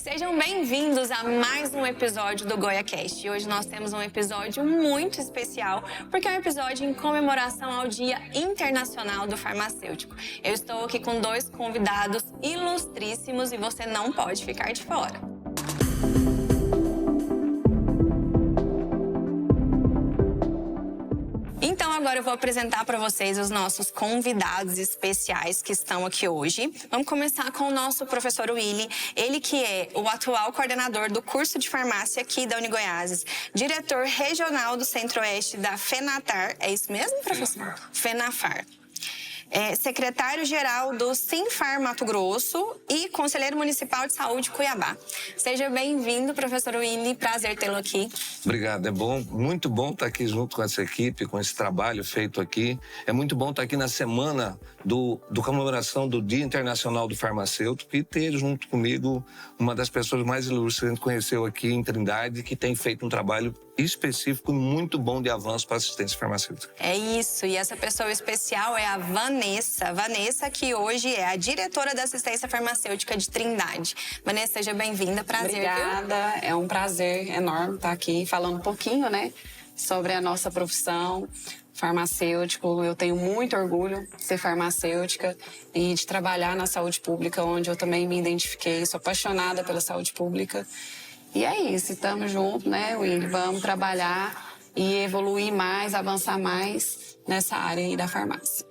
Sejam bem-vindos a mais um episódio do GoiaCast. E hoje nós temos um episódio muito especial, porque é um episódio em comemoração ao Dia Internacional do Farmacêutico. Eu estou aqui com dois convidados ilustríssimos e você não pode ficar de fora. Então agora eu vou apresentar para vocês os nossos convidados especiais que estão aqui hoje. Vamos começar com o nosso professor Willy, ele que é o atual coordenador do curso de farmácia aqui da Unigoiás, diretor regional do Centro-Oeste da FENAFAR, é isso mesmo, professor? FENAFAR. Secretário-geral do Sinfar Mato Grosso e conselheiro municipal de saúde Cuiabá. Seja bem-vindo, professor Willy, prazer tê-lo aqui. Obrigado, é bom, muito bom estar aqui junto com essa equipe, com esse trabalho feito aqui. É muito bom estar aqui na semana do comemoração do Dia Internacional do Farmacêutico e ter junto comigo uma das pessoas mais ilustres que a gente conheceu aqui em Trindade, que tem feito um trabalho específico e muito bom de avanço para a assistência farmacêutica. É isso, e essa pessoa especial é a Vanessa, que hoje é a diretora da assistência farmacêutica de Trindade. Vanessa, seja bem-vinda, prazer. Obrigada, viu? É um prazer enorme estar aqui falando um pouquinho, sobre a nossa profissão farmacêutico. Eu tenho muito orgulho de ser farmacêutica e de trabalhar na saúde pública, onde eu também me identifiquei, sou apaixonada pela saúde pública. E é isso, estamos juntos, Willy? Vamos trabalhar e evoluir mais, avançar mais nessa área aí da farmácia.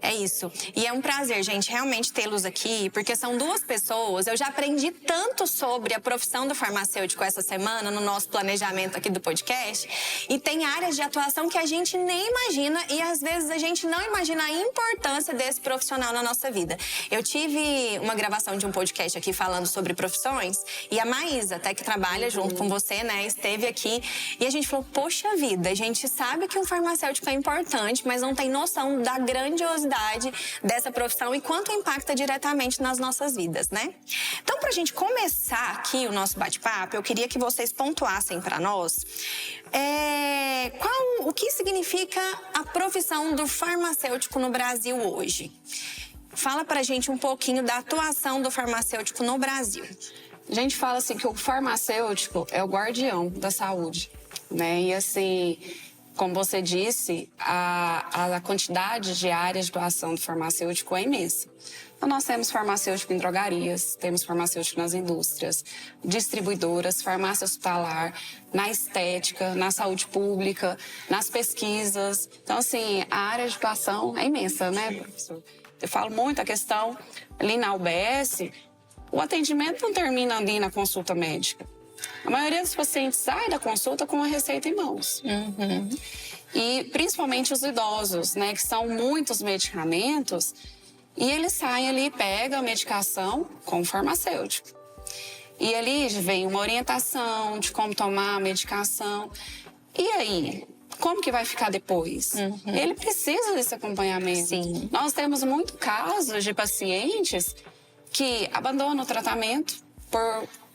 É isso. E é um prazer, gente, realmente tê-los aqui, porque são duas pessoas. Eu já aprendi tanto sobre a profissão do farmacêutico essa semana, no nosso planejamento aqui do podcast. E tem áreas de atuação que a gente nem imagina e, às vezes, a gente não imagina a importância desse profissional na nossa vida. Eu tive uma gravação de um podcast aqui falando sobre profissões e a Maísa, até que trabalha junto com você, esteve aqui. E a gente falou, poxa vida, a gente sabe que um farmacêutico é importante, mas não tem noção da grandiosidade dessa profissão e quanto impacta diretamente nas nossas vidas, Então, pra gente começar aqui o nosso bate-papo, eu queria que vocês pontuassem para nós o que significa a profissão do farmacêutico no Brasil hoje. Fala pra gente um pouquinho da atuação do farmacêutico no Brasil. A gente fala assim que o farmacêutico é o guardião da saúde, E assim, como você disse, a quantidade de áreas de atuação do farmacêutico é imensa. Então, nós temos farmacêutico em drogarias, temos farmacêutico nas indústrias, distribuidoras, farmácia hospitalar, na estética, na saúde pública, nas pesquisas. Então, assim, a área de atuação é imensa, professor? Eu falo muito a questão ali na UBS, o atendimento não termina ali na consulta médica. A maioria dos pacientes sai da consulta com a receita em mãos. Uhum. E principalmente os idosos, que são muitos medicamentos, e eles saem ali e pegam a medicação com o farmacêutico. E ali vem uma orientação de como tomar a medicação. E aí, como que vai ficar depois? Uhum. Ele precisa desse acompanhamento. Sim. Nós temos muitos casos de pacientes que abandonam o tratamento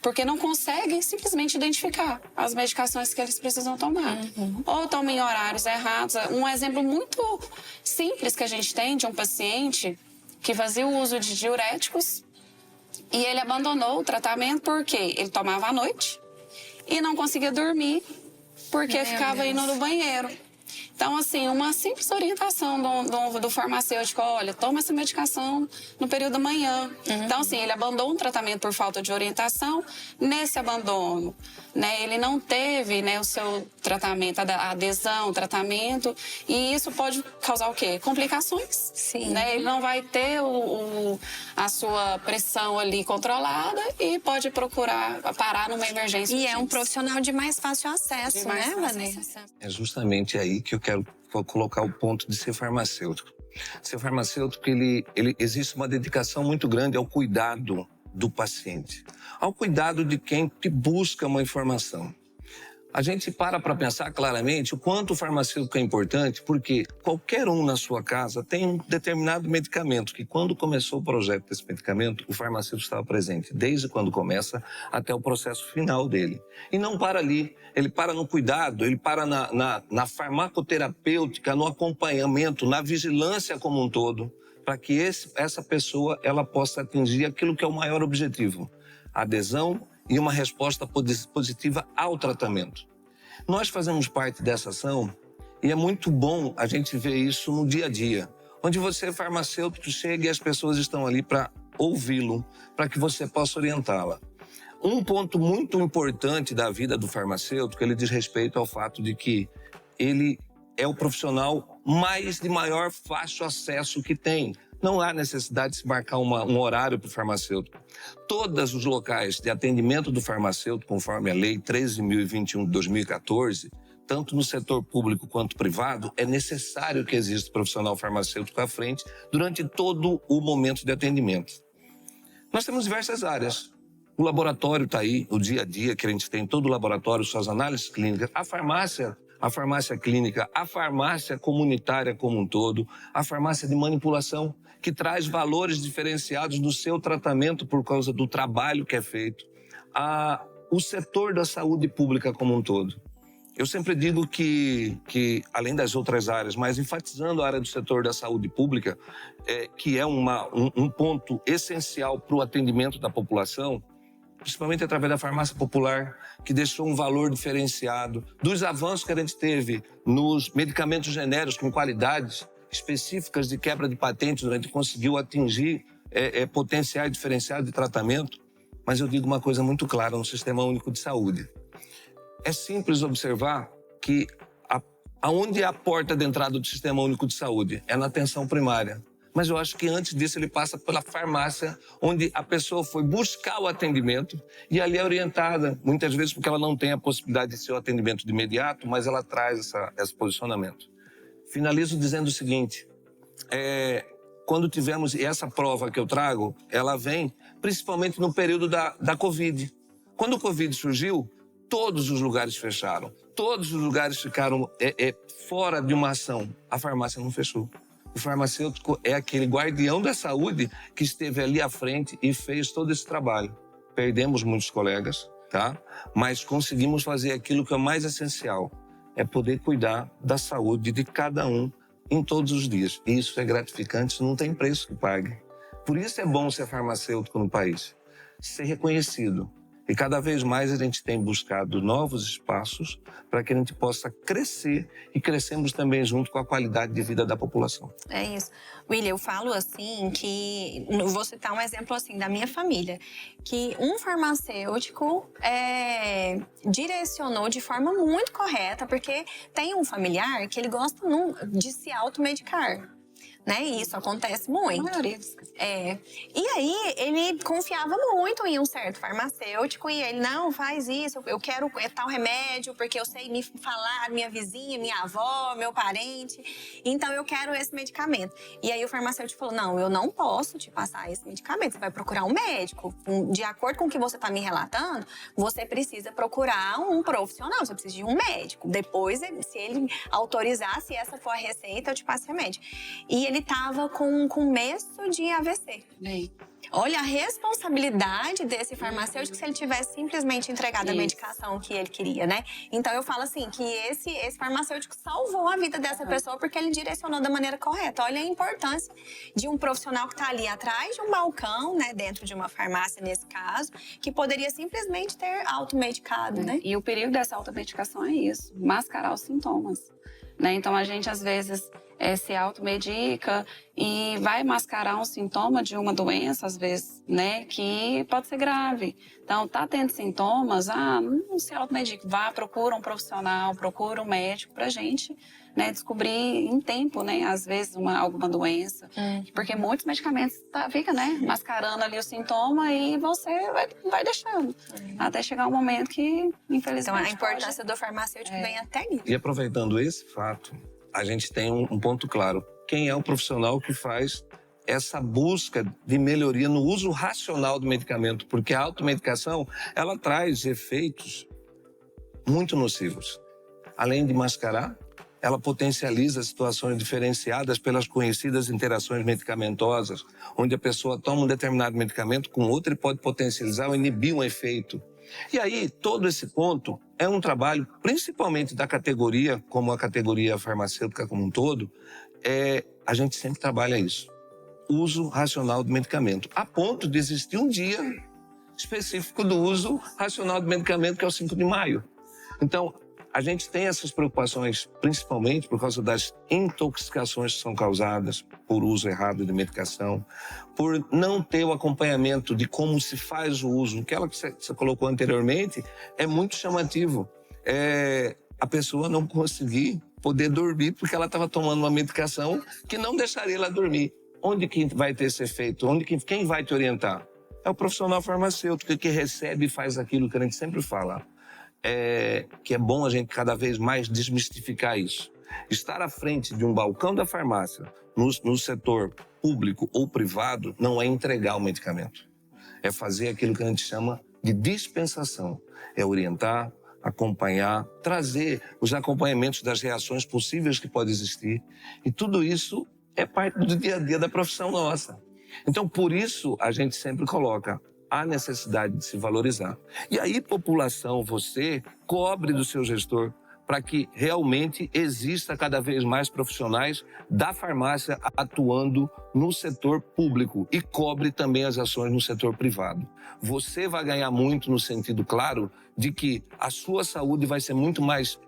porque não conseguem simplesmente identificar as medicações que eles precisam tomar. Uhum. Ou tomam em horários errados. Um exemplo muito simples que a gente tem de um paciente que fazia o uso de diuréticos e ele abandonou o tratamento porque ele tomava à noite e não conseguia dormir porque ficava indo no banheiro. Então, assim, uma simples orientação do farmacêutico, olha, toma essa medicação no período da manhã. Uhum. Então, assim, ele abandonou um tratamento por falta de orientação. Nesse abandono, ele não teve, o seu tratamento, a adesão, o tratamento. E isso pode causar o quê? Complicações. Sim. Ele não vai ter a sua pressão ali controlada e pode procurar parar numa emergência. E é um profissional de mais fácil acesso, Vanessa? É justamente aí que eu quero colocar o ponto de ser farmacêutico. Ser farmacêutico, existe uma dedicação muito grande ao cuidado do paciente, ao cuidado de quem te busca uma informação. A gente para pensar claramente o quanto o farmacêutico é importante, porque qualquer um na sua casa tem um determinado medicamento, que quando começou o projeto desse medicamento, o farmacêutico estava presente, desde quando começa até o processo final dele. E não para ali, ele para no cuidado, ele para na farmacoterapêutica, no acompanhamento, na vigilância como um todo, para que essa pessoa ela possa atingir aquilo que é o maior objetivo, a adesão e uma resposta positiva ao tratamento. Nós fazemos parte dessa ação e é muito bom a gente ver isso no dia a dia, onde você, farmacêutico, chega e as pessoas estão ali para ouvi-lo, para que você possa orientá-la. Um ponto muito importante da vida do farmacêutico, ele diz respeito ao fato de que ele é o profissional de maior fácil acesso que tem. Não há necessidade de se marcar um horário para o farmacêutico. Todos os locais de atendimento do farmacêutico, conforme a Lei 13.021 de 2014, tanto no setor público quanto privado, é necessário que exista profissional farmacêutico à frente durante todo o momento de atendimento. Nós temos diversas áreas. O laboratório está aí, o dia a dia que a gente tem em todo o laboratório, suas análises clínicas, a farmácia clínica, a farmácia comunitária como um todo, a farmácia de manipulação, que traz valores diferenciados do seu tratamento por causa do trabalho que é feito, o setor da saúde pública como um todo. Eu sempre digo que além das outras áreas, mas enfatizando a área do setor da saúde pública, que é um ponto essencial para o atendimento da população, principalmente através da farmácia popular, que deixou um valor diferenciado, dos avanços que a gente teve nos medicamentos genéricos com qualidades específicas de quebra de patentes, a gente conseguiu atingir potenciais diferenciados de tratamento. Mas eu digo uma coisa muito clara no Sistema Único de Saúde. É simples observar que aonde é a porta de entrada do Sistema Único de Saúde? É na atenção primária. Mas eu acho que antes disso ele passa pela farmácia, onde a pessoa foi buscar o atendimento e ali é orientada, muitas vezes porque ela não tem a possibilidade de ser o atendimento de imediato, mas ela traz esse posicionamento. Finalizo dizendo o seguinte, quando tivemos, e essa prova que eu trago, ela vem principalmente no período da Covid. Quando o Covid surgiu, todos os lugares fecharam, todos os lugares ficaram fora de uma ação. A farmácia não fechou. O farmacêutico é aquele guardião da saúde que esteve ali à frente e fez todo esse trabalho. Perdemos muitos colegas, tá? Mas conseguimos fazer aquilo que é o mais essencial, é poder cuidar da saúde de cada um em todos os dias. E isso é gratificante, isso não tem preço que pague. Por isso é bom ser farmacêutico no país, ser reconhecido. E cada vez mais a gente tem buscado novos espaços para que a gente possa crescer e crescemos também junto com a qualidade de vida da população. É isso. William, eu falo assim que, vou citar um exemplo assim da minha família, que um farmacêutico direcionou de forma muito correta, porque tem um familiar que ele gosta de se automedicar. Né? E isso acontece muito. E aí, ele confiava muito em um certo farmacêutico e ele, não, faz isso, eu quero tal remédio porque eu sei me falar, minha vizinha, minha avó, meu parente, então eu quero esse medicamento. E aí o farmacêutico falou, não, eu não posso te passar esse medicamento, você vai procurar um médico. De acordo com o que você está me relatando, você precisa procurar um profissional, você precisa de um médico. Depois, se ele autorizar, se essa for a receita, eu te passo remédio. E ele estava com começo de AVC. Olha a responsabilidade desse farmacêutico se ele tivesse simplesmente entregado a medicação que ele queria, né? Então eu falo assim, que esse farmacêutico salvou a vida dessa pessoa porque ele direcionou da maneira correta. Olha a importância de um profissional que está ali atrás de um balcão, né? Dentro de uma farmácia, nesse caso, que poderia simplesmente ter automedicado, né? E o perigo dessa automedicação é isso, mascarar os sintomas. Né? Então a gente às vezes se automedica e vai mascarar um sintoma de uma doença, às vezes, né, que pode ser grave. Então, tá tendo sintomas, não se automedica, vá, procura um profissional, procura um médico pra gente, né, descobrir em tempo, né, às vezes alguma doença. Porque muitos medicamentos ficam, né, mascarando ali o sintoma e você vai deixando. Até chegar um momento que, infelizmente, então a importância do farmacêutico vem até nisso. E aproveitando esse fato, a gente tem um ponto claro. Quem é o profissional que faz essa busca de melhoria no uso racional do medicamento? Porque a automedicação, ela traz efeitos muito nocivos. Além de mascarar, ela potencializa situações diferenciadas pelas conhecidas interações medicamentosas, onde a pessoa toma um determinado medicamento com outro e pode potencializar ou inibir um efeito. E aí, todo esse ponto é um trabalho, principalmente da categoria, como a categoria farmacêutica como um todo, a gente sempre trabalha isso. Uso racional do medicamento. A ponto de existir um dia específico do uso racional do medicamento, que é o 5 de maio. Então, a gente tem essas preocupações, principalmente por causa das intoxicações que são causadas por uso errado de medicação, por não ter o acompanhamento de como se faz o uso. Aquela que você colocou anteriormente é muito chamativo. A pessoa não conseguir poder dormir porque ela estava tomando uma medicação que não deixaria ela dormir. Onde que vai ter esse efeito? Quem vai te orientar? É o profissional farmacêutico que recebe e faz aquilo que a gente sempre fala. Que é bom a gente cada vez mais desmistificar isso. Estar à frente de um balcão da farmácia, no setor público ou privado, não é entregar o medicamento. É fazer aquilo que a gente chama de dispensação. É orientar, acompanhar, trazer os acompanhamentos das reações possíveis que podem existir. E tudo isso é parte do dia a dia da profissão nossa. Então, por isso, a gente sempre coloca a necessidade de se valorizar. E aí, população, você cobre do seu gestor para que realmente exista cada vez mais profissionais da farmácia atuando no setor público e cobre também as ações no setor privado. Você vai ganhar muito no sentido claro de que a sua saúde vai ser muito mais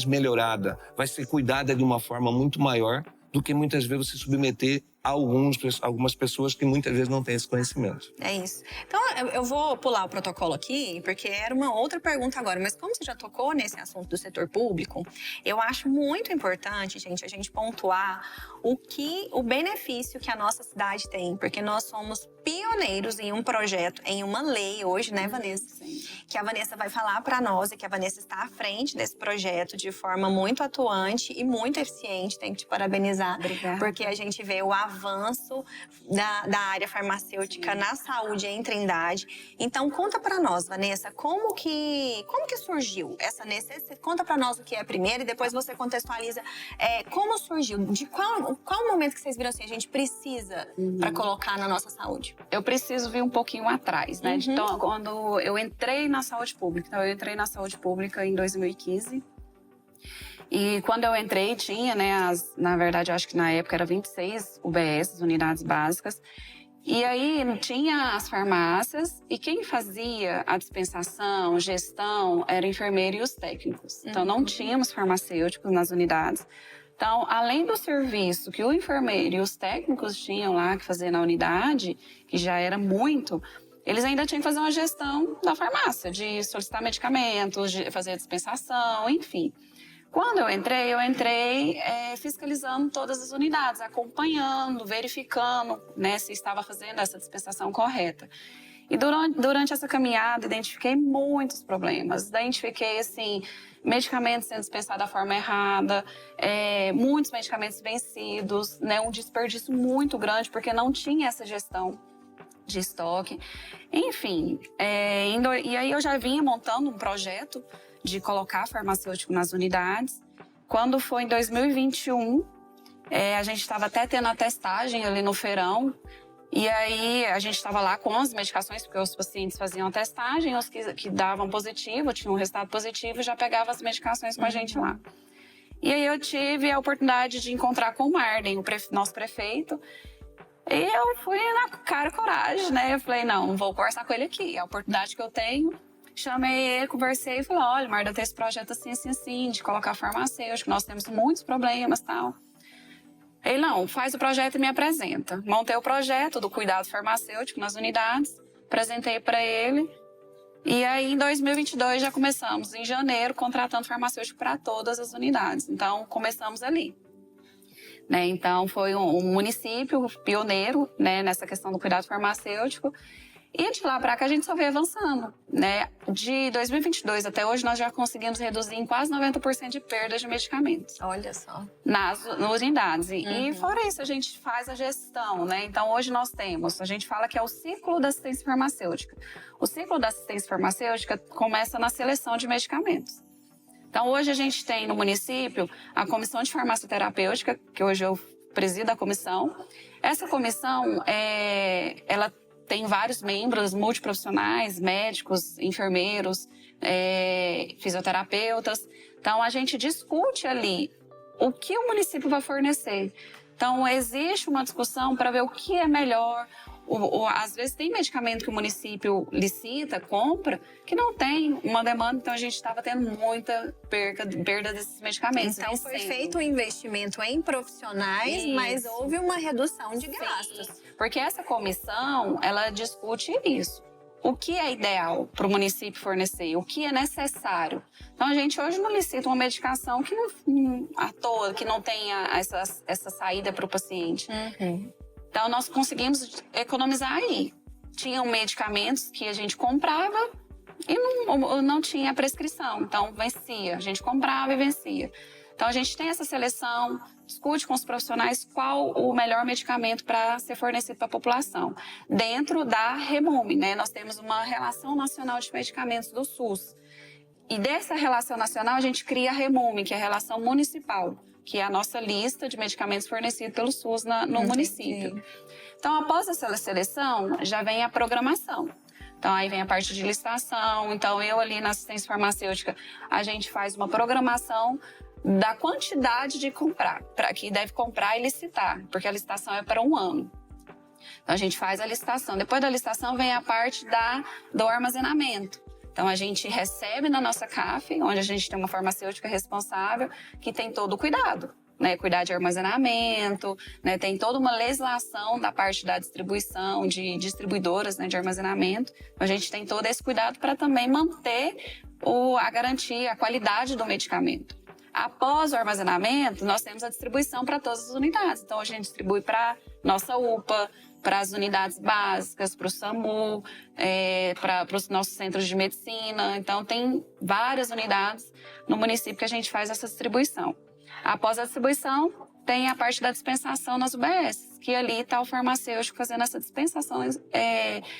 melhorada, vai ser cuidada de uma forma muito maior do que muitas vezes se submeter a algumas pessoas que muitas vezes não têm esse conhecimento. É isso. Então, eu vou pular o protocolo aqui, porque era uma outra pergunta agora. Mas como você já tocou nesse assunto do setor público, eu acho muito importante, gente, a gente pontuar o benefício que a nossa cidade tem. Porque nós somos pioneiros em um projeto, em uma lei hoje, né, Vanessa? Sim. Que a Vanessa vai falar para nós e que a Vanessa está à frente desse projeto de forma muito atuante e muito eficiente. Tenho que te parabenizar. Obrigada. Porque a gente vê o avanço da área farmacêutica na saúde em Trindade. Então, conta para nós, Vanessa, como que surgiu essa necessidade? Conta para nós o que é primeiro e depois você contextualiza como surgiu, de qual momento que vocês viram assim, a gente precisa para colocar na nossa saúde? Eu preciso vir um pouquinho atrás, né? Então, quando eu entrei na saúde pública, em 2015. E quando eu entrei, tinha, né, na verdade, eu acho que na época era 26 UBS, unidades básicas. E aí tinha as farmácias e quem fazia a dispensação, gestão, era enfermeiro e os técnicos. Então não tínhamos farmacêuticos nas unidades. Então, além do serviço que o enfermeiro e os técnicos tinham lá que fazer na unidade, que já era muito, eles ainda tinham que fazer uma gestão da farmácia, de solicitar medicamentos, de fazer a dispensação, enfim. Quando eu entrei fiscalizando todas as unidades, acompanhando, verificando, né, se estava fazendo essa dispensação correta. E durante essa caminhada, identifiquei muitos problemas. Identifiquei, assim, medicamentos sendo dispensados da forma errada, muitos medicamentos vencidos, né, um desperdício muito grande, porque não tinha essa gestão de estoque. Enfim, e aí eu já vinha montando um projeto de colocar farmacêutico nas unidades. Quando foi em 2021, a gente estava até tendo a testagem ali no feirão. E aí a gente estava lá com as medicações, porque os pacientes faziam a testagem, os que davam positivo, tinham um resultado positivo, já pegavam as medicações com a gente lá. E aí eu tive a oportunidade de encontrar com o Marden, nosso prefeito. E eu fui na cara e coragem, né? Eu falei, não, vou conversar com ele aqui, é a oportunidade que eu tenho. Chamei ele, conversei e falei, olha, Marda, tem esse projeto assim, assim, assim, de colocar farmacêutico, nós temos muitos problemas e tal. Ele, não, faz o projeto e me apresenta. Montei o projeto do cuidado farmacêutico nas unidades, apresentei para ele. E aí, em 2022, já começamos, em janeiro, contratando farmacêutico para todas as unidades. Então, começamos ali. Né? Então, foi um município pioneiro, né, nessa questão do cuidado farmacêutico. E de lá para cá a gente só veio avançando, né? De 2022 até hoje nós já conseguimos reduzir em quase 90% de perdas de medicamentos. Olha só. Nas unidades. E fora isso a gente faz a gestão, né? Então hoje nós temos, a gente fala que é o ciclo da assistência farmacêutica. O ciclo da assistência farmacêutica começa na seleção de medicamentos. Então hoje a gente tem no município a comissão de farmacoterapêutica, que hoje eu presido a comissão. Essa comissão, ela tem vários membros multiprofissionais, médicos, enfermeiros, fisioterapeutas. Então, a gente discute ali o que o município vai fornecer. Então, existe uma discussão para ver o que é melhor, Às vezes tem medicamento que o município licita, compra, que não tem uma demanda, então a gente estava tendo muita perda desses medicamentos. Então foi feito um investimento em profissionais, mas houve uma redução de gastos. Porque essa comissão, ela discute isso. O que é ideal para o município fornecer? O que é necessário? Então, a gente hoje não licita uma medicação que não à toa, que não tenha essa saída para o paciente. Então, nós conseguimos economizar aí. Tinham medicamentos que a gente comprava e não tinha prescrição. Então, vencia. A gente comprava e vencia. Então, a gente tem essa seleção, discute com os profissionais qual o melhor medicamento para ser fornecido para a população. Dentro da REMUME, né? Nós temos uma Relação Nacional de Medicamentos do SUS. E dessa relação nacional, a gente cria a REMUME, que é a Relação Municipal, que é a nossa lista de medicamentos fornecidos pelo SUS no município. Então, após essa seleção, já vem a programação. Então, aí vem a parte de licitação. Então, eu ali na assistência farmacêutica, a gente faz uma programação da quantidade de comprar, para que deve comprar e licitar, porque a licitação é para 1 ano. Então, a gente faz a licitação. Depois da licitação, vem a parte do armazenamento. Então, a gente recebe na nossa CAF, onde a gente tem uma farmacêutica responsável, que tem todo o cuidado, né? Cuidar de armazenamento, né? Tem toda uma legislação da parte da distribuição, de distribuidoras, né? De armazenamento. Então, a gente tem todo esse cuidado para também manter a garantia, a qualidade do medicamento. Após o armazenamento, nós temos a distribuição para todas as unidades. Então, a gente distribui para nossa UPA, para as unidades básicas, para o SAMU, para os nossos centros de medicina. Então, tem várias unidades no município que a gente faz essa distribuição. Após a distribuição, tem a parte da dispensação nas UBS, que ali está o farmacêutico fazendo essa dispensação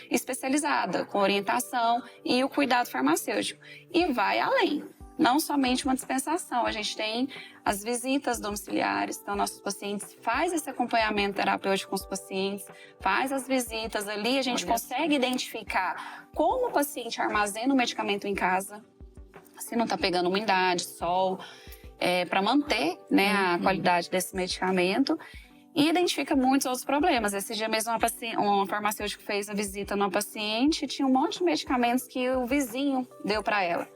especializada, com orientação e o cuidado farmacêutico. E vai além. Não somente uma dispensação, a gente tem as visitas domiciliares, então nossos pacientes faz esse acompanhamento terapêutico com os pacientes, faz as visitas ali, a gente consegue identificar como o paciente armazena o medicamento em casa, se não está pegando umidade, sol, para manter, né, a qualidade desse medicamento. E identifica muitos outros problemas. Esse dia mesmo, uma farmacêutica fez a visita numa paciente e tinha um monte de medicamentos que o vizinho deu para ela.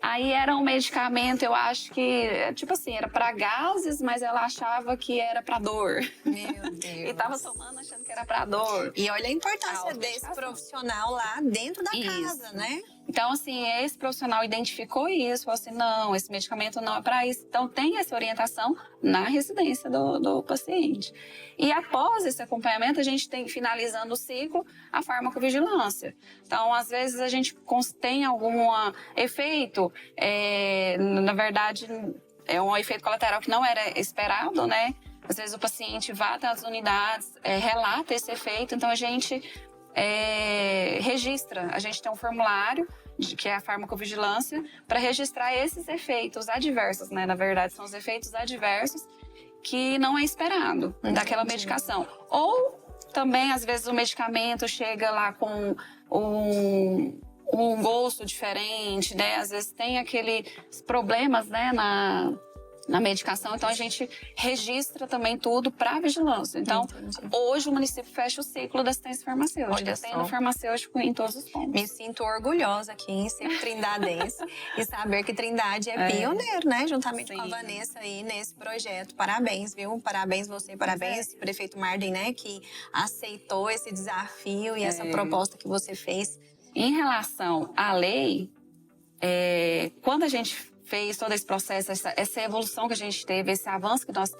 Aí era um medicamento, eu acho que, tipo assim, era para gases, mas ela achava que era para dor. Meu Deus. E tava tomando achando que era para dor. E olha a importância desse profissional lá dentro da casa, né? Então, assim, esse profissional identificou isso, falou assim, não, esse medicamento não é para isso. Então, tem essa orientação na residência do paciente. E após esse acompanhamento, a gente tem, finalizando o ciclo, a farmacovigilância. Então, às vezes, a gente tem algum efeito, na verdade, é um efeito colateral que não era esperado, né? Às vezes, o paciente vai até as unidades, relata esse efeito, então a gente registra. A gente tem um formulário, que é a farmacovigilância, para registrar esses efeitos adversos, né? Na verdade, são os efeitos adversos que não é esperado daquela medicação. Ou também, às vezes, o medicamento chega lá com um gosto diferente, né? Às vezes tem aqueles problemas, né, na medicação, então a gente registra também tudo para vigilância. Então, hoje o município fecha o ciclo da assistência farmacêutica, tendo farmacêutico em todos os pontos. Me sinto orgulhosa aqui em ser trindadense e saber que Trindade é pioneiro, né? Juntamente com a Vanessa aí nesse projeto. Parabéns, viu? Parabéns você, parabéns prefeito Marden, né? Que aceitou esse desafio e essa proposta que você fez. Em relação à lei, quando a gente fez todo esse processo, essa evolução que a gente teve, esse avanço que nós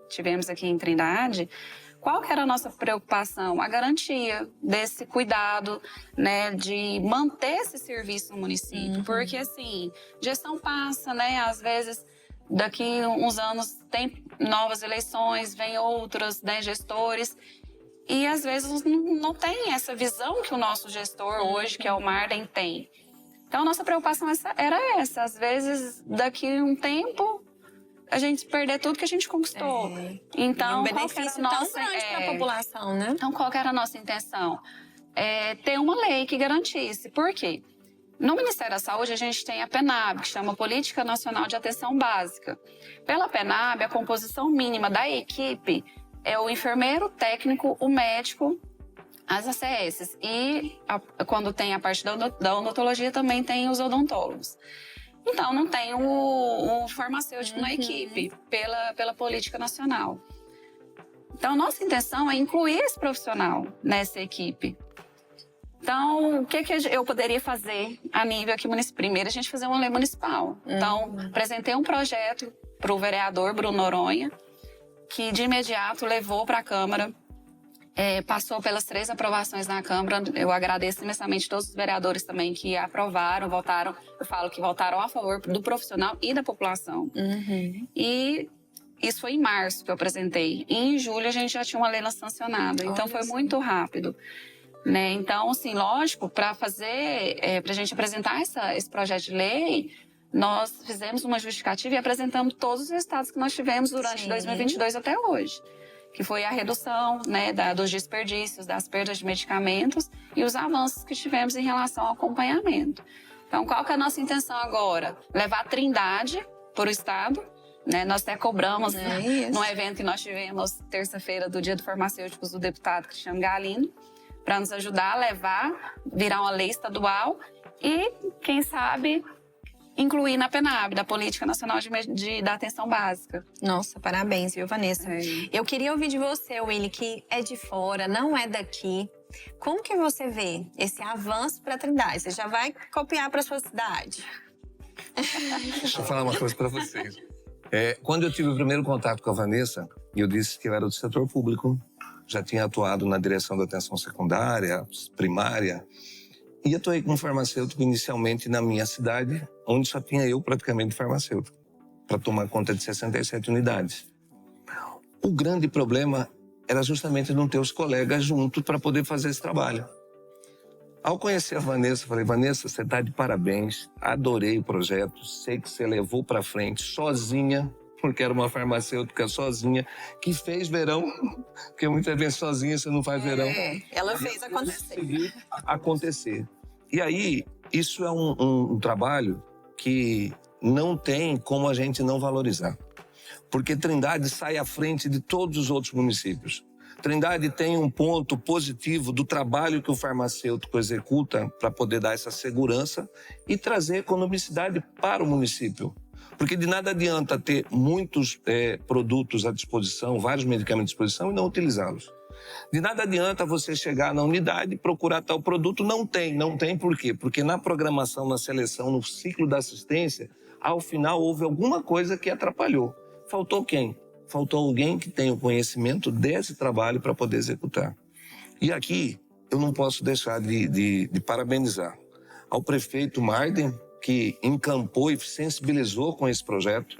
tivemos aqui em Trindade, qual que era a nossa preocupação? A garantia desse cuidado, né, de manter esse serviço no município. Porque, assim, gestão passa, né, às vezes, daqui uns anos tem novas eleições, vem outros, né, gestores, e às vezes não tem essa visão que o nosso gestor hoje, que é o Marden, tem. Então, a nossa preocupação era essa. Às vezes, daqui a um tempo, a gente perder tudo que a gente conquistou. Então, um benefício tão grande para a população, né? Então, qual que era a nossa intenção? Ter uma lei que garantisse. Por quê? No Ministério da Saúde, a gente tem a PENAB, que chama Política Nacional de Atenção Básica. Pela PENAB, a composição mínima da equipe é o enfermeiro, o técnico, o médico, As ACS. E quando tem a parte da odontologia, também tem os odontólogos. Então, não tem o farmacêutico na equipe, pela política nacional. Então, nossa intenção é incluir esse profissional nessa equipe. Então, o que eu poderia fazer a nível aqui municipal? Primeiro, a gente fazer uma lei municipal. Então, apresentei um projeto para o vereador Bruno Noronha, que de imediato levou para a Câmara, passou pelas 3 aprovações na Câmara. Eu agradeço imensamente todos os vereadores também que aprovaram, votaram. Eu falo que votaram a favor do profissional e da população. E isso foi em março que eu apresentei. E em julho a gente já tinha uma lei sancionada. Então foi muito rápido. Né? Então, assim, lógico, para a gente apresentar esse projeto de lei, nós fizemos uma justificativa e apresentamos todos os resultados que nós tivemos durante 2022 até hoje. Que foi a redução, né, dos desperdícios, das perdas de medicamentos e os avanços que tivemos em relação ao acompanhamento. Então, qual que é a nossa intenção agora? Levar a Trindade para o Estado. Né? Nós até cobramos num evento que nós tivemos terça-feira do Dia do Farmacêuticos do deputado Cristiano Galindo, para nos ajudar a virar uma lei estadual e, quem sabe, incluir na PNAB, da Política Nacional da Atenção Básica. Nossa, parabéns, viu, Vanessa? Eu queria ouvir de você, Willy, que é de fora, não é daqui. Como que você vê esse avanço para a Trindade? Você já vai copiar para sua cidade? Deixa eu falar uma coisa para vocês. Quando eu tive o primeiro contato com a Vanessa, eu disse que eu era do setor público, já tinha atuado na direção da atenção secundária, primária, e atuei como farmacêutico inicialmente na minha cidade, onde só tinha eu praticamente farmacêutico, para tomar conta de 67 unidades. O grande problema era justamente não ter os colegas juntos para poder fazer esse trabalho. Ao conhecer a Vanessa, falei, Vanessa, você está de parabéns, adorei o projeto, sei que você levou para frente sozinha, porque era uma farmacêutica sozinha, que fez verão, porque muitas vezes sozinha você não faz verão. Ela fez acontecer. E aí, isso é um trabalho que não tem como a gente não valorizar. Porque Trindade sai à frente de todos os outros municípios. Trindade tem um ponto positivo do trabalho que o farmacêutico executa para poder dar essa segurança e trazer economicidade para o município. Porque de nada adianta ter muitos produtos à disposição, vários medicamentos à disposição e não utilizá-los. De nada adianta você chegar na unidade e procurar tal produto, não tem. Não tem por quê? Porque na programação, na seleção, no ciclo da assistência, ao final houve alguma coisa que atrapalhou. Faltou quem? Faltou alguém que tenha o conhecimento desse trabalho para poder executar. E aqui eu não posso deixar de parabenizar ao prefeito Marden, que encampou e sensibilizou com esse projeto,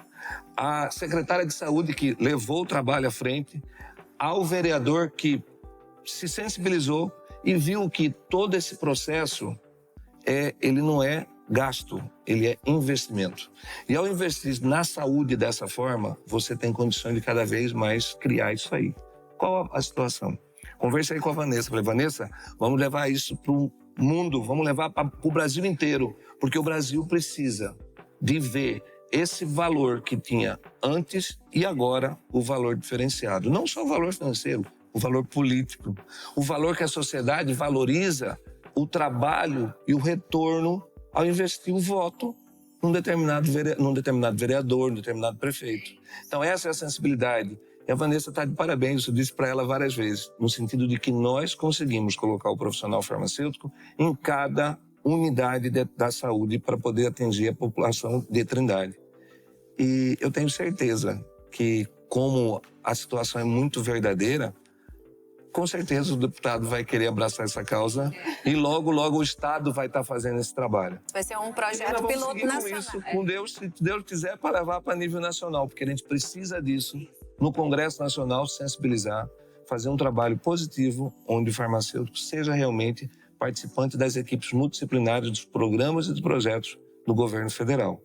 a secretária de saúde que levou o trabalho à frente, ao vereador que se sensibilizou e viu que todo esse processo ele não é gasto, ele é investimento. E ao investir na saúde dessa forma, você tem condições de cada vez mais criar isso aí. Qual a situação? Conversei com a Vanessa, falei, Vanessa, vamos levar isso para o mundo, vamos levar para o Brasil inteiro, porque o Brasil precisa de ver esse valor que tinha antes e agora o valor diferenciado. Não só o valor financeiro, o valor político, o valor que a sociedade valoriza o trabalho e o retorno ao investir o voto num determinado vereador, num determinado prefeito. Então essa é a sensibilidade. E a Vanessa está de parabéns, eu disse para ela várias vezes, no sentido de que nós conseguimos colocar o profissional farmacêutico em cada unidade da saúde para poder atingir a população de Trindade. E eu tenho certeza que, como a situação é muito verdadeira, com certeza o deputado vai querer abraçar essa causa e logo, logo o Estado vai estar fazendo esse trabalho. Vai ser um projeto piloto nacional. Isso, com Deus, se Deus quiser, para levar para nível nacional, porque a gente precisa disso no Congresso Nacional, sensibilizar, fazer um trabalho positivo, onde o farmacêutico seja realmente participante das equipes multidisciplinares dos programas e dos projetos do governo federal.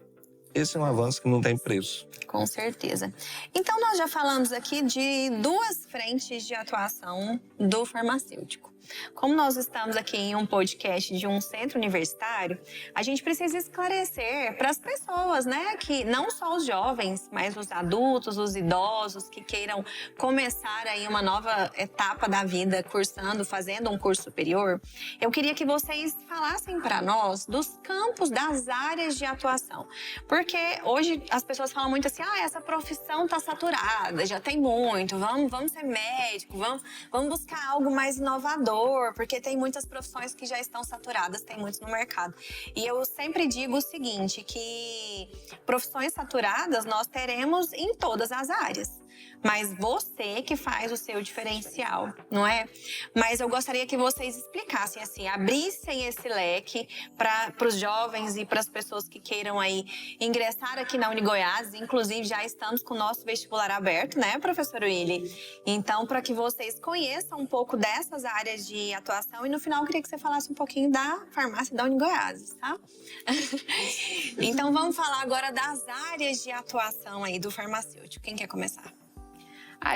Esse é um avanço que não tem preço. Com certeza. Então, nós já falamos aqui de 2 frentes de atuação do farmacêutico. como nós estamos aqui em um podcast de um centro universitário, a gente precisa esclarecer para as pessoas, né, que não só os jovens, mas os adultos, os idosos que queiram começar aí uma nova etapa da vida cursando, fazendo um curso superior. Eu queria que vocês falassem para nós dos campos, das áreas de atuação. Porque hoje as pessoas falam muito assim, essa profissão está saturada, já tem muito, vamos ser médico, vamos buscar algo mais inovador, porque tem muitas profissões que já estão saturadas, tem muitos no mercado. E eu sempre digo o seguinte, que profissões saturadas nós teremos em todas as áreas. Mas você que faz o seu diferencial, não é? Mas eu gostaria que vocês explicassem, assim, abrissem esse leque para os jovens e para as pessoas que queiram aí ingressar aqui na UniGoiás. Inclusive, já estamos com o nosso vestibular aberto, né, professor Willy? Então, para que vocês conheçam um pouco dessas áreas de atuação. E no final, eu queria que você falasse um pouquinho da farmácia da UniGoiás, tá? Então, vamos falar agora das áreas de atuação aí do farmacêutico. Quem quer começar?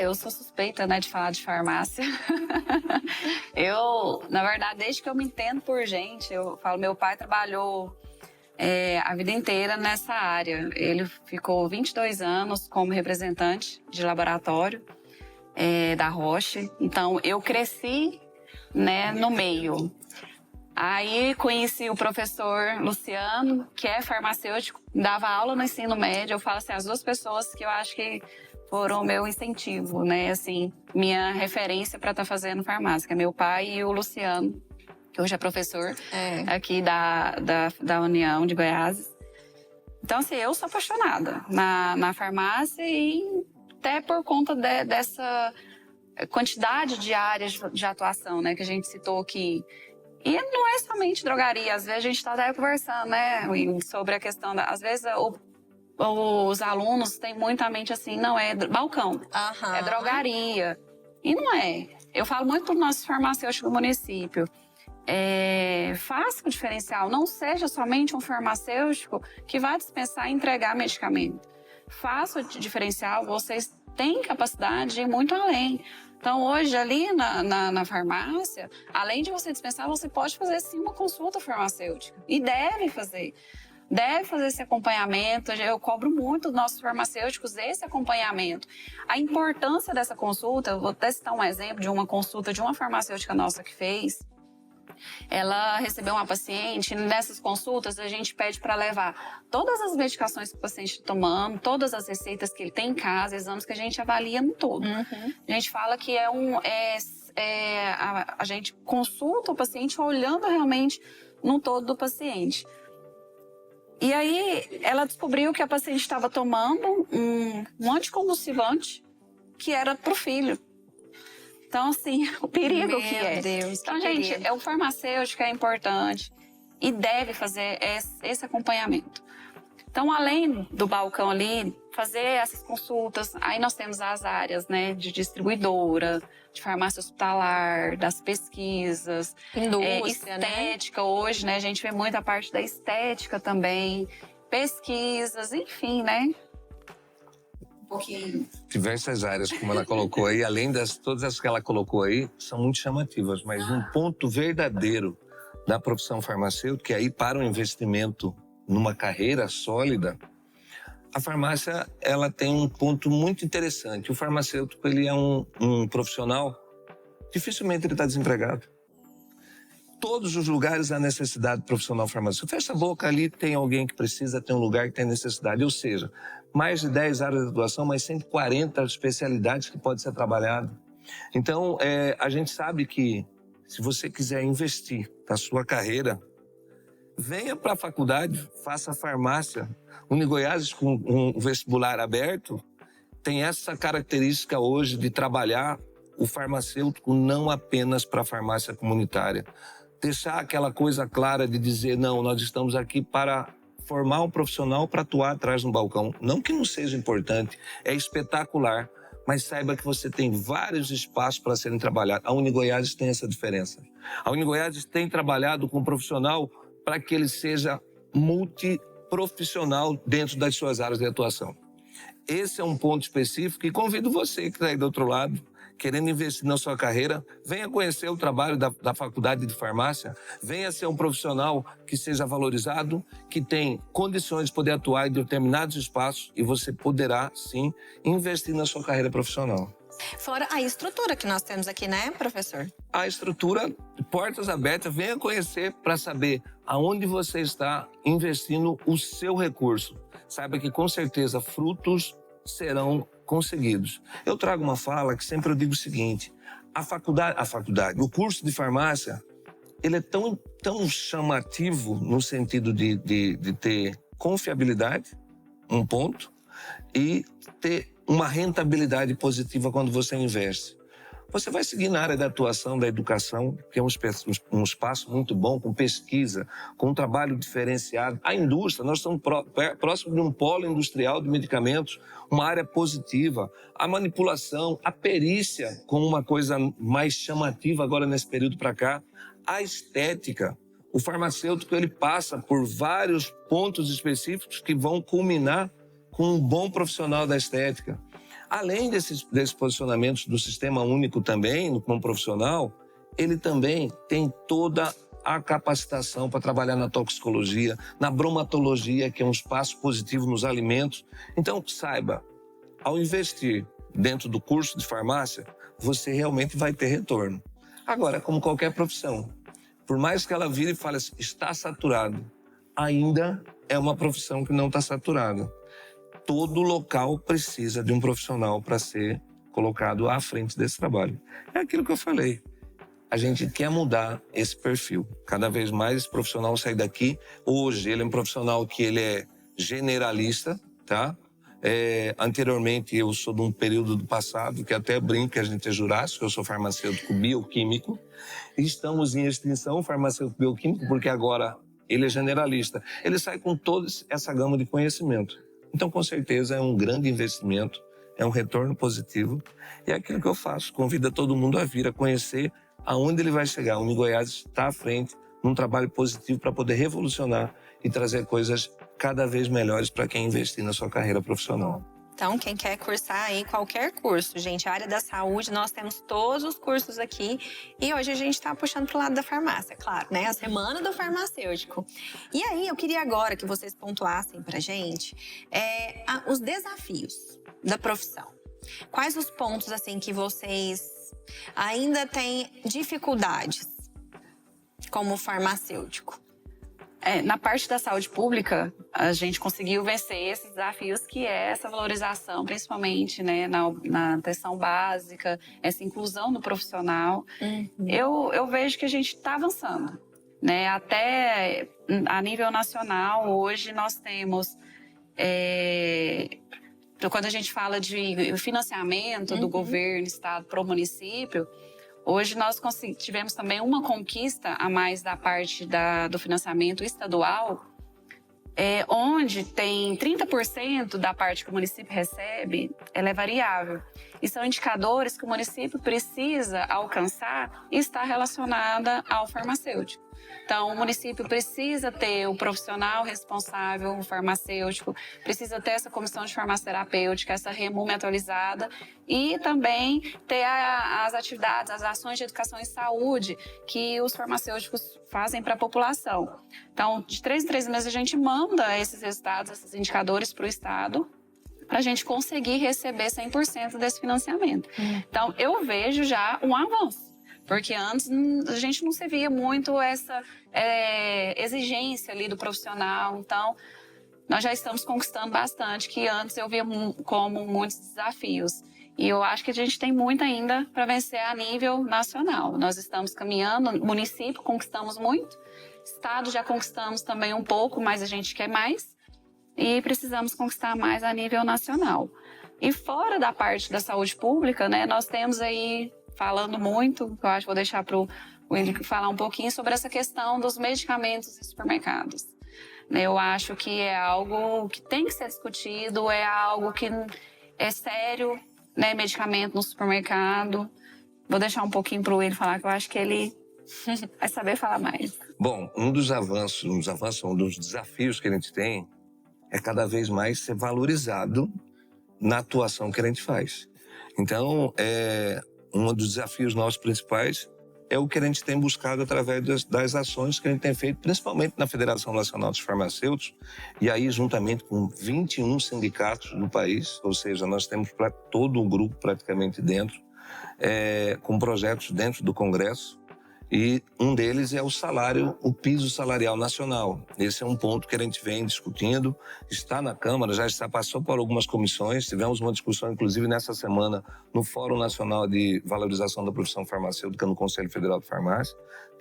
Eu sou suspeita, né, de falar de farmácia. Na verdade, desde que eu me entendo por gente, eu falo, meu pai trabalhou a vida inteira nessa área. Ele ficou 22 anos como representante de laboratório da Roche. Então, eu cresci, né, no meio. Aí conheci o professor Luciano, que é farmacêutico, dava aula no ensino médio. Eu falo assim, as duas pessoas que eu acho que foram o meu incentivo, né? Assim, minha referência para estar fazendo farmácia, que é meu pai e o Luciano, que hoje é professor aqui da União de Goiás. Então, assim, eu sou apaixonada na farmácia e até por conta dessa quantidade de áreas de atuação, né? Que a gente citou aqui. E não é somente drogaria, às vezes a gente está até conversando, né, sobre a questão às vezes os alunos têm muita mente assim, não, é balcão, é drogaria. E não é. Eu falo muito para os nossos farmacêuticos do município. Faça o diferencial, não seja somente um farmacêutico que vai dispensar e entregar medicamento. Faça o diferencial, vocês têm capacidade de ir muito além. Então, hoje, ali na farmácia, além de você dispensar, você pode fazer, sim, uma consulta farmacêutica. E deve fazer esse acompanhamento. Eu cobro muito dos nossos farmacêuticos esse acompanhamento. A importância dessa consulta, eu vou até citar um exemplo de uma consulta de uma farmacêutica nossa que fez. Ela recebeu uma paciente, e nessas consultas a gente pede para levar todas as medicações que o paciente está tomando, todas as receitas que ele tem em casa, exames que a gente avalia no todo. A gente fala que a gente consulta o paciente olhando realmente no todo do paciente. E aí ela descobriu que a paciente estava tomando um anticonvulsivante que era para o filho. Então, assim, o perigo que é. Meu Deus, então, gente, o farmacêutico é importante e deve fazer esse acompanhamento. Então, além do balcão ali, fazer essas consultas, aí nós temos as áreas, né, de distribuidora, de farmácia hospitalar, das pesquisas, indústria, estética, né? Hoje, né, a gente vê muito a parte da estética também, pesquisas, enfim, né? Pouquinho. Diversas áreas, como ela colocou aí, além todas as que ela colocou aí, são muito chamativas, mas um ponto verdadeiro da profissão farmacêutica, aí para o investimento numa carreira sólida, a farmácia ela tem um ponto muito interessante. O farmacêutico ele é um profissional, dificilmente ele está desempregado. Todos os lugares há necessidade de profissional farmacêutico. Fecha a boca ali, tem alguém que precisa, tem um lugar que tem necessidade. Ou seja, mais de 10 áreas de atuação, mais 140 especialidades que podem ser trabalhadas. Então, a gente sabe que se você quiser investir na sua carreira, venha para a faculdade, faça farmácia. UniGoiás, com um vestibular aberto, tem essa característica hoje de trabalhar o farmacêutico não apenas para a farmácia comunitária. Deixar aquela coisa clara de dizer, não, nós estamos aqui para formar um profissional para atuar atrás do balcão. Não que não seja importante, é espetacular, mas saiba que você tem vários espaços para serem trabalhados. A UniGoiás tem essa diferença. A UniGoiás tem trabalhado com um profissional para que ele seja multiprofissional dentro das suas áreas de atuação. Esse é um ponto específico e convido você que está aí do outro lado, querendo investir na sua carreira, venha conhecer o trabalho da faculdade de farmácia, venha ser um profissional que seja valorizado, que tem condições de poder atuar em determinados espaços e você poderá, sim, investir na sua carreira profissional. Fora a estrutura que nós temos aqui, né, professor? A estrutura, portas abertas, venha conhecer para saber aonde você está investindo o seu recurso. Saiba que, com certeza, frutos serão conseguidos. Eu trago uma fala que sempre eu digo o seguinte: a faculdade, o curso de farmácia, ele é tão chamativo no sentido de ter confiabilidade, um ponto, e ter uma rentabilidade positiva quando você investe. Você vai seguir na área da atuação, da educação, que é um espaço muito bom, com pesquisa, com um trabalho diferenciado. A indústria, nós estamos próximos de um polo industrial de medicamentos, uma área positiva. A manipulação, a perícia, como uma coisa mais chamativa agora nesse período para cá. A estética. O farmacêutico, ele passa por vários pontos específicos que vão culminar com um bom profissional da estética. Além desses posicionamentos do Sistema Único também, como profissional, ele também tem toda a capacitação para trabalhar na toxicologia, na bromatologia, que é um espaço positivo nos alimentos. Então, saiba, ao investir dentro do curso de farmácia, você realmente vai ter retorno. Agora, como qualquer profissão, por mais que ela vire e fale assim, está saturado, ainda é uma profissão que não está saturada. Todo local precisa de um profissional para ser colocado à frente desse trabalho. É aquilo que eu falei. A gente quer mudar esse perfil. Cada vez mais esse profissional sai daqui. Hoje ele é um profissional que ele é generalista, tá? Anteriormente eu sou de um período do passado que até brinco que a gente é jurássico, eu sou farmacêutico bioquímico. Estamos em extinção farmacêutico bioquímico porque agora ele é generalista. Ele sai com toda essa gama de conhecimento. Então, com certeza, é um grande investimento, é um retorno positivo. E é aquilo que eu faço, convido todo mundo a vir a conhecer aonde ele vai chegar. O Uni Goiás está à frente, num trabalho positivo para poder revolucionar e trazer coisas cada vez melhores para quem investir na sua carreira profissional. Então, quem quer cursar aí qualquer curso, gente, a área da saúde, nós temos todos os cursos aqui. E hoje a gente está puxando pro lado da farmácia, claro, né? A semana do farmacêutico. E aí, eu queria agora que vocês pontuassem pra gente os desafios da profissão. Quais os pontos, assim, que vocês ainda têm dificuldades como farmacêutico? Na parte da saúde pública, a gente conseguiu vencer esses desafios, que é essa valorização, principalmente, né, na atenção básica, essa inclusão do profissional. Eu vejo que a gente está avançando, né? Até a nível nacional, hoje nós temos... quando a gente fala de financiamento do governo, estado para o município, hoje nós tivemos também uma conquista a mais da parte do financiamento estadual, onde tem 30% da parte que o município recebe, ela é variável. E são indicadores que o município precisa alcançar e está relacionada ao farmacêutico. Então, o município precisa ter o profissional responsável, o farmacêutico, precisa ter essa comissão de farmacoterapêutica, essa REMUM atualizada e também ter as atividades, as ações de educação e saúde que os farmacêuticos fazem para a população. Então, de 3 em 3 meses a gente manda esses resultados, esses indicadores para o Estado, para a gente conseguir receber 100% desse financiamento. Então, eu vejo já um avanço. Porque antes a gente não se via muito essa exigência ali do profissional. Então, nós já estamos conquistando bastante, que antes eu via como muitos desafios. E eu acho que a gente tem muito ainda para vencer a nível nacional. Nós estamos caminhando, município conquistamos muito, estado já conquistamos também um pouco, mas a gente quer mais. E precisamos conquistar mais a nível nacional. E fora da parte da saúde pública, né, nós temos aí... falando muito, eu acho que vou deixar para o Henrique falar um pouquinho sobre essa questão dos medicamentos em supermercados. Eu acho que é algo que tem que ser discutido, é algo que é sério, né? Medicamento no supermercado. Vou deixar um pouquinho para o Henrique falar, que eu acho que ele vai saber falar mais. Bom, um dos desafios que a gente tem é cada vez mais ser valorizado na atuação que a gente faz. Então, um dos desafios nossos principais é o que a gente tem buscado através das ações que a gente tem feito, principalmente na Federação Nacional dos Farmacêuticos, e aí juntamente com 21 sindicatos do país, ou seja, nós temos todo o grupo praticamente dentro, com projetos dentro do Congresso, e um deles é o piso salarial nacional. Esse é um ponto que a gente vem discutindo, está na Câmara, passou por algumas comissões, tivemos uma discussão, inclusive nessa semana, no Fórum Nacional de Valorização da Profissão Farmacêutica no Conselho Federal de Farmácia.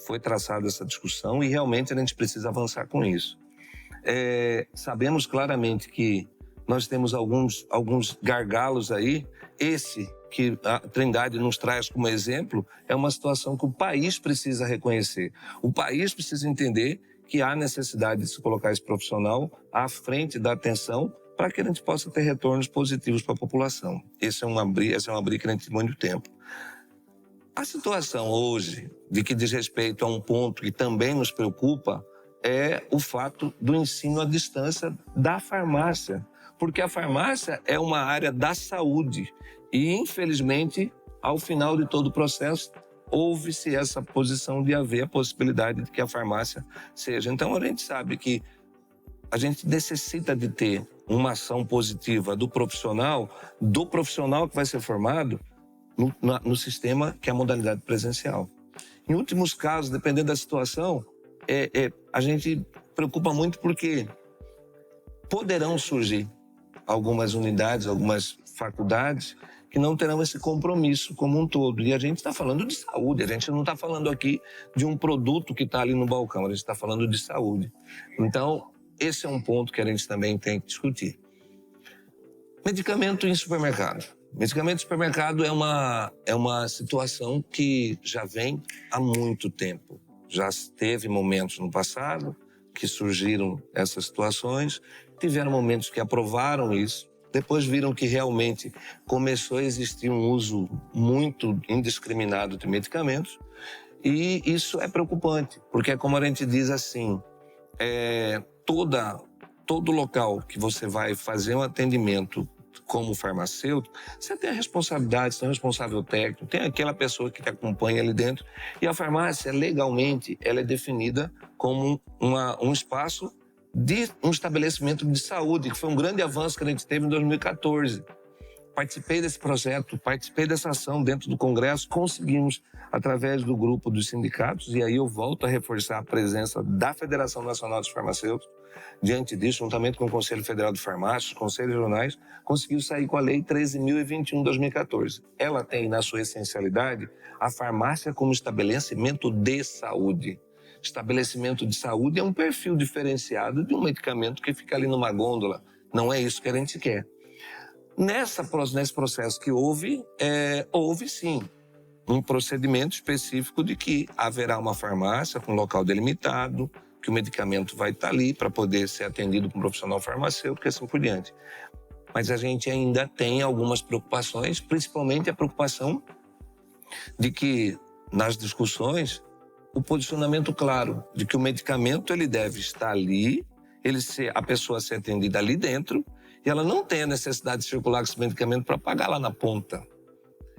Foi traçada essa discussão e realmente a gente precisa avançar com isso. Sabemos claramente que nós temos alguns gargalos aí. Esse que a Trindade nos traz como exemplo é uma situação que o país precisa reconhecer. O país precisa entender que há necessidade de se colocar esse profissional à frente da atenção para que a gente possa ter retornos positivos para a população. Essa é uma briga que a gente tem muito tempo. A situação hoje, de que diz respeito a um ponto que também nos preocupa, é o fato do ensino à distância da farmácia. Porque a farmácia é uma área da saúde e, infelizmente, ao final de todo o processo, houve-se essa posição de haver a possibilidade de que a farmácia seja. Então, a gente sabe que a gente necessita de ter uma ação positiva do profissional que vai ser formado no sistema que é a modalidade presencial. Em últimos casos, dependendo da situação, a gente preocupa muito porque poderão surgir algumas unidades, algumas faculdades que não terão esse compromisso como um todo. E a gente está falando de saúde, a gente não está falando aqui de um produto que está ali no balcão, a gente está falando de saúde. Então, esse é um ponto que a gente também tem que discutir. Medicamento em supermercado. Medicamento em supermercado é uma situação que já vem há muito tempo. Já teve momentos no passado que surgiram essas situações, tiveram momentos que aprovaram isso, depois viram que realmente começou a existir um uso muito indiscriminado de medicamentos, e isso é preocupante, porque é como a gente diz assim, todo local que você vai fazer um atendimento como farmacêutico, você tem a responsabilidade, você tem um responsável técnico, tem aquela pessoa que te acompanha ali dentro, e a farmácia, legalmente, ela é definida como um espaço de um estabelecimento de saúde, que foi um grande avanço que a gente teve em 2014. Participei desse projeto, participei dessa ação dentro do Congresso, conseguimos, através do grupo dos sindicatos, e aí eu volto a reforçar a presença da Federação Nacional dos Farmacêuticos, diante disso, juntamente com o Conselho Federal de Farmácia, os conselhos regionais, conseguiu sair com a Lei 13.021 de 2014. Ela tem, na sua essencialidade, a farmácia como estabelecimento de saúde. Estabelecimento de saúde é um perfil diferenciado de um medicamento que fica ali numa gôndola. Não é isso que a gente quer. Nesse processo que houve sim um procedimento específico de que haverá uma farmácia com local delimitado, que o medicamento vai estar ali para poder ser atendido por um profissional farmacêutico e assim por diante. Mas a gente ainda tem algumas preocupações, principalmente a preocupação de que, nas discussões, o posicionamento claro de que o medicamento ele deve estar ali, a pessoa ser atendida ali dentro, e ela não tem a necessidade de circular com esse medicamento para pagar lá na ponta.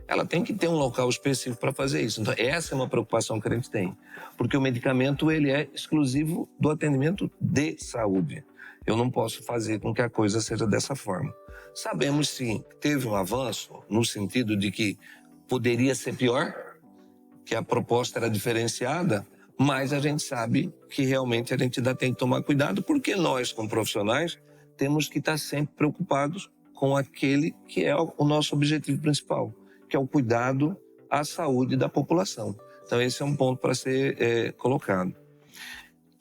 Ela tem que ter um local específico para fazer isso. Então, essa é uma preocupação que a gente tem. Porque o medicamento ele é exclusivo do atendimento de saúde. Eu não posso fazer com que a coisa seja dessa forma. Sabemos, sim, que teve um avanço no sentido de que poderia ser pior, que a proposta era diferenciada, mas a gente sabe que realmente a gente ainda tem que tomar cuidado, porque nós, como profissionais, temos que estar sempre preocupados com aquele que é o nosso objetivo principal, que é o cuidado à saúde da população. Então, esse é um ponto para ser colocado.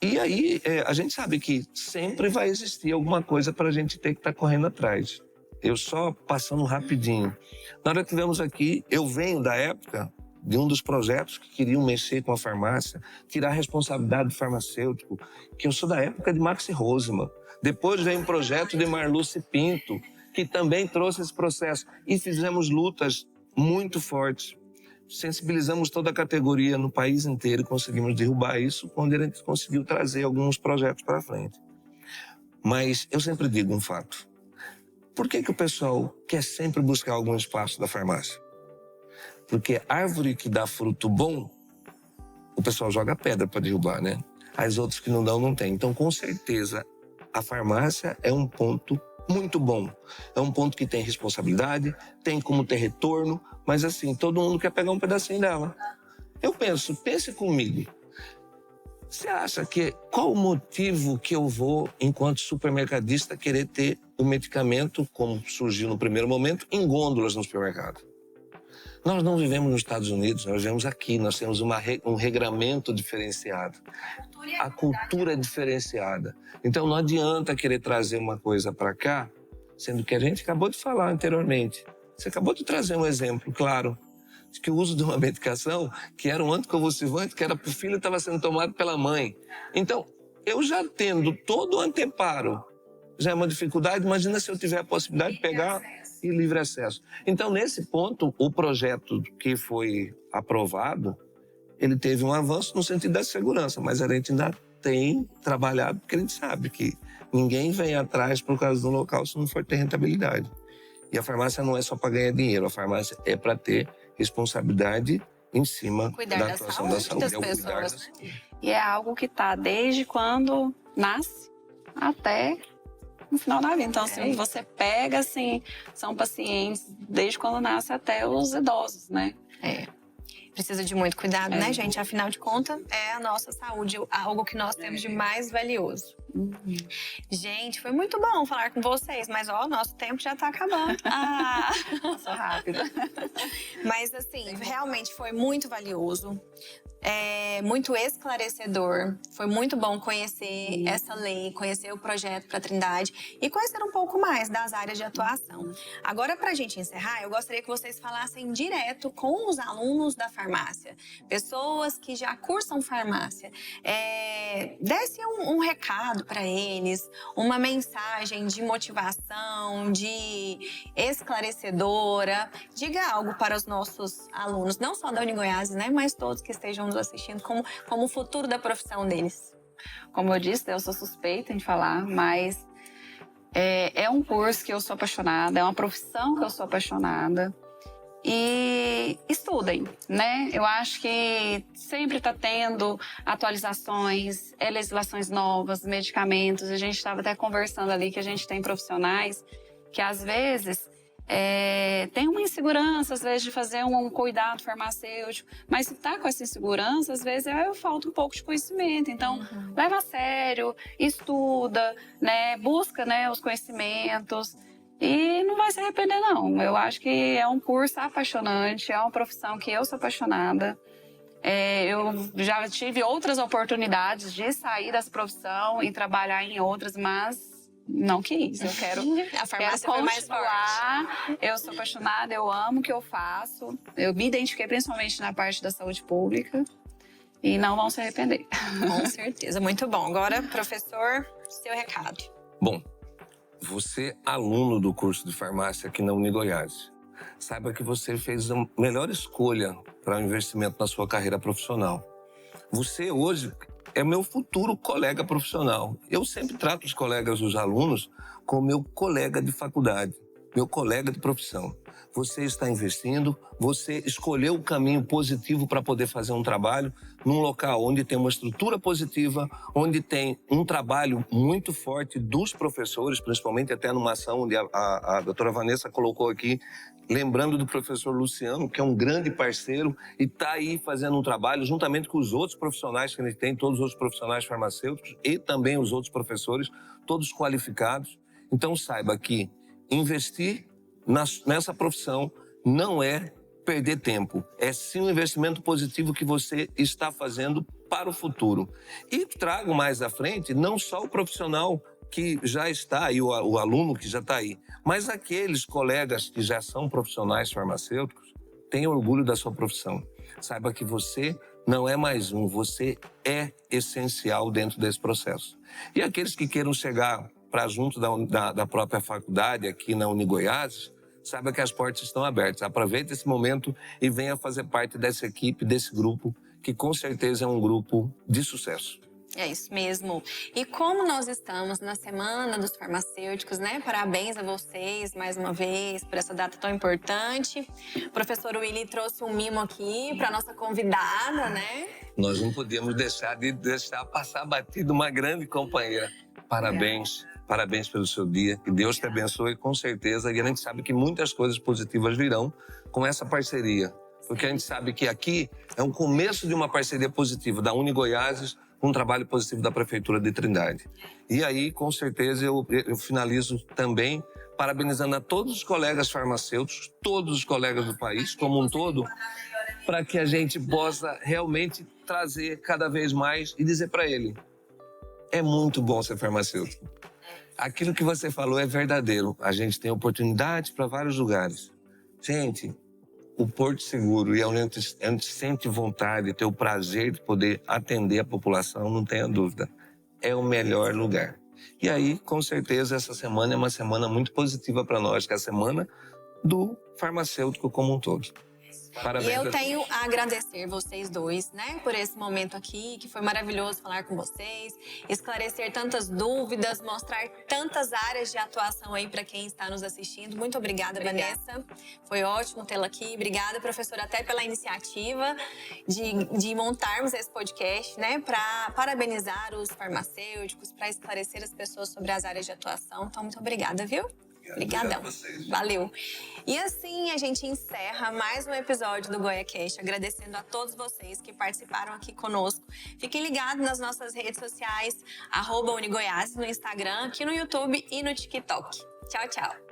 E aí, a gente sabe que sempre vai existir alguma coisa para a gente ter que estar correndo atrás. Eu só passando rapidinho. Nós já tivemos aqui, eu venho da época de um dos projetos que queriam mexer com a farmácia, tirar a responsabilidade do farmacêutico, que eu sou da época de Maxi Rosman. Depois veio um projeto de Marluce Pinto, que também trouxe esse processo. E fizemos lutas muito fortes. Sensibilizamos toda a categoria no país inteiro e conseguimos derrubar isso quando a gente conseguiu trazer alguns projetos para frente. Mas eu sempre digo um fato. Por que o pessoal quer sempre buscar algum espaço da farmácia? Porque árvore que dá fruto bom, o pessoal joga pedra para derrubar, né? As outras que não dão, não tem. Então, com certeza, a farmácia é um ponto muito bom. É um ponto que tem responsabilidade, tem como ter retorno, mas assim, todo mundo quer pegar um pedacinho dela. Eu pense comigo. Você acha que qual o motivo que eu vou, enquanto supermercadista, querer ter o medicamento, como surgiu no primeiro momento, em gôndolas no supermercado? Nós não vivemos nos Estados Unidos, nós vivemos aqui, nós temos um regramento diferenciado. A cultura é diferenciada. Então não adianta querer trazer uma coisa para cá, sendo que a gente acabou de falar anteriormente. Você acabou de trazer um exemplo, claro, de que o uso de uma medicação que era um anticonvulsivante, que era para o filho, estava sendo tomado pela mãe. Então, eu já tendo todo o anteparo, já é uma dificuldade, imagina se eu tiver a possibilidade de pegar e livre acesso. Então, nesse ponto, o projeto que foi aprovado, ele teve um avanço no sentido da segurança, mas a gente ainda tem trabalhado, porque a gente sabe que ninguém vem atrás por causa do local se não for ter rentabilidade. E a farmácia não é só para ganhar dinheiro, a farmácia é para ter responsabilidade em cima da atuação da saúde. Das pessoas. E é algo que está desde quando nasce até no final da vida. Então, assim, você pega, assim, são pacientes desde quando nasce até os idosos, né? Precisa de muito cuidado, né, gente? Afinal de contas, é a nossa saúde, algo que nós temos de mais valioso. Gente, foi muito bom falar com vocês, mas ó, nosso tempo já tá acabando. Passou rápido. Mas assim, realmente foi muito valioso. Muito esclarecedor. Foi muito bom conhecer essa lei, conhecer o projeto para Trindade e conhecer um pouco mais das áreas de atuação. Agora, para a gente encerrar, eu gostaria que vocês falassem direto com os alunos da farmácia, pessoas que já cursam farmácia, desse um recado para eles, uma mensagem de motivação, de esclarecedora. Diga algo para os nossos alunos, não só da Unigoiás, né, mas todos que estejam nos assistindo, como o futuro da profissão deles. Como eu disse, eu sou suspeita em falar, mas é um curso que eu sou apaixonada, é uma profissão que eu sou apaixonada. E estudem, né? Eu acho que sempre está tendo atualizações, legislações novas, medicamentos. A gente estava até conversando ali que a gente tem profissionais que às vezes tem uma insegurança, às vezes, de fazer um cuidado farmacêutico, mas se está com essa insegurança, às vezes falta um pouco de conhecimento. Então, leva a sério, estuda, né, busca, né, os conhecimentos e não vai se arrepender, não. Eu acho que é um curso apaixonante, é uma profissão que eu sou apaixonada. Eu já tive outras oportunidades de sair dessa profissão e trabalhar em outras, mas não quis, eu quero, a farmácia foi mais forte. Eu sou apaixonada, eu amo o que eu faço. Eu me identifiquei principalmente na parte da saúde pública e não vão se arrepender. Com certeza, muito bom. Agora, professor, seu recado. Bom, você, aluno do curso de farmácia aqui na Unigoiás, saiba que você fez a melhor escolha para o investimento na sua carreira profissional. Você hoje é meu futuro colega profissional. Eu sempre trato os colegas dos alunos como meu colega de faculdade, meu colega de profissão. Você está investindo, você escolheu o caminho positivo para poder fazer um trabalho num local onde tem uma estrutura positiva, onde tem um trabalho muito forte dos professores, principalmente até numa ação onde a doutora Vanessa colocou aqui, lembrando do professor Luciano, que é um grande parceiro e está aí fazendo um trabalho juntamente com os outros profissionais que a gente tem, todos os outros profissionais farmacêuticos e também os outros professores, todos qualificados. Então saiba que investir nessa profissão não é perder tempo, é sim um investimento positivo que você está fazendo para o futuro. E trago mais à frente não só o profissional que já está aí, o aluno que já está aí, mas aqueles colegas que já são profissionais farmacêuticos, tenham orgulho da sua profissão. Saiba que você não é mais um, você é essencial dentro desse processo. E aqueles que queiram chegar para junto da própria faculdade aqui na Unigoiás, saiba que as portas estão abertas. Aproveite esse momento e venha fazer parte dessa equipe, desse grupo, que com certeza é um grupo de sucesso. É isso mesmo. E como nós estamos na Semana dos Farmacêuticos, né? Parabéns a vocês mais uma vez por essa data tão importante. O professor Willy trouxe um mimo aqui para nossa convidada, né? Nós não podemos deixar passar batido uma grande companheira. Parabéns, parabéns pelo seu dia. Que Deus te abençoe com certeza. E a gente sabe que muitas coisas positivas virão com essa parceria. Porque a gente sabe que aqui é um começo de uma parceria positiva da Uni Goiás, um trabalho positivo da Prefeitura de Trindade. E aí, com certeza, eu finalizo também parabenizando a todos os colegas farmacêuticos, todos os colegas do país como um todo, para que a gente possa realmente trazer cada vez mais e dizer para ele: é muito bom ser farmacêutico. Aquilo que você falou é verdadeiro. A gente tem oportunidade para vários lugares. Gente, o Porto Seguro e onde a gente sente vontade, ter o prazer de poder atender a população, não tenha dúvida, é o melhor lugar. E aí, com certeza, essa semana é uma semana muito positiva para nós, que é a semana do farmacêutico como um todo. Parabéns. E eu tenho a agradecer vocês dois, né, por esse momento aqui, que foi maravilhoso falar com vocês, esclarecer tantas dúvidas, mostrar tantas áreas de atuação aí para quem está nos assistindo. Muito obrigada, Vanessa. Foi ótimo tê-la aqui. Obrigada, professora, até pela iniciativa de montarmos esse podcast, né, para parabenizar os farmacêuticos, para esclarecer as pessoas sobre as áreas de atuação. Então, muito obrigada, viu? Obrigadão. Valeu. E assim a gente encerra mais um episódio do GoiaCast, agradecendo a todos vocês que participaram aqui conosco. Fiquem ligados nas nossas redes sociais, @unigoiás no Instagram, aqui no YouTube e no TikTok. Tchau, tchau.